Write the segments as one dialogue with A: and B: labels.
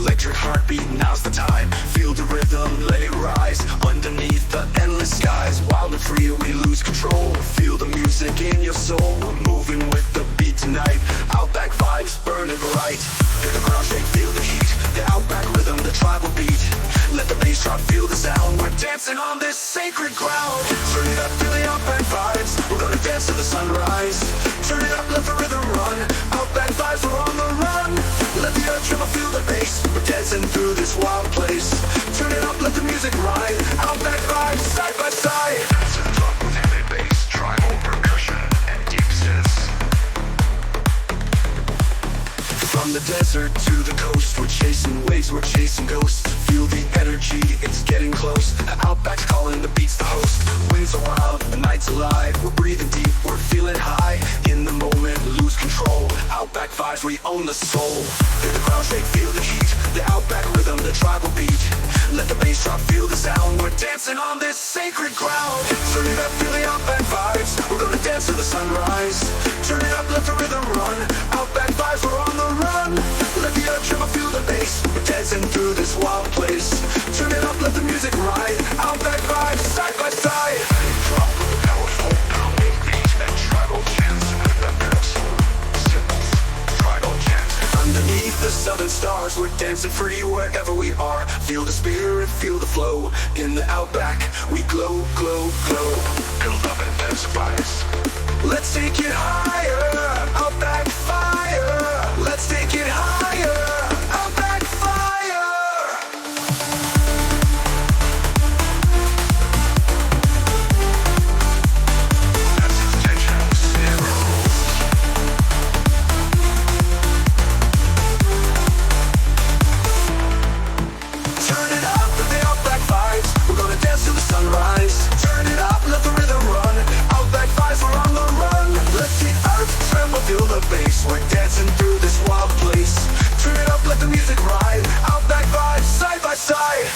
A: electric heartbeat, now's the time. Feel the rhythm, let it rise. Underneath the endless skies, wild and free, we lose control. Feel the music in your soul, we're moving with the beat tonight. Outback vibes, burning bright. Hear the ground shake, feel the heat. The Outback rhythm, the tribal beat. Let the bass drop, feel the sound. We're dancing on this sacred ground. Turn it up, feel the Outback vibes. We're gonna dance to the sunrise. Turn it up, let the rhythm run. Outback vibes, we're on the run. Let the earth tremble, feel the bass. We're dancing through this wild place. Turn it up, let the music ride. Outback vibes, side by side. Dancing up with heavy bass, tribal percussion, and deep sits. From the desert to the coast, we're chasing waves, we're chasing ghosts. Feel the energy, it's getting close. The Outback's calling, the beat's the host. Winds are wild, the night's alive. We're breathing deep, we're feeling high. In the moment, lose control. Outback vibes, we own the soul. Hear the ground shake, feel the heat. The Outback rhythm, the tribal beat. Let the bass drop, feel the sound. We're dancing on this sacred ground. Turn it up, feel the Outback vibes. We're gonna dance to the sunrise. Turn it up, let the rhythm run. Outback vibes, we're on the run. Let the earth tremble, feel the bass. We're dancing through this wild place. Turn it up, let the music ride. Outback vibes, side by side. Drop with the powerful pounding beat and tribal chants. Tribal chants. Underneath the southern stars, we're dancing free wherever we are. Feel the spirit, feel the flow. In the Outback, we glow, glow, glow. Build up and dance vibes. Let's take it higher. Outback fire. Let's take it higher. Outback fire. That's intention zero. Turn it up with the Outback vibes. We're gonna dance till the sunrise. Turn it up, let the rhythm run. Outback vibes, we're on the run. Let the earth tremble, feel the bass. We're dancing through this wild place. Turn it up, let the music ride. Outback vibes, side by side.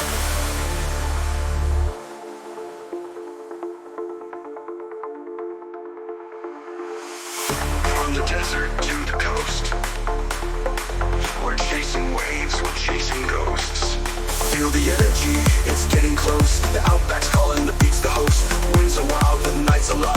A: From the desert to the coast, we're chasing waves, we're chasing ghosts. Feel the energy, it's getting close. The Outback's calling, the beat's the host. Winds are wild, the night's alive.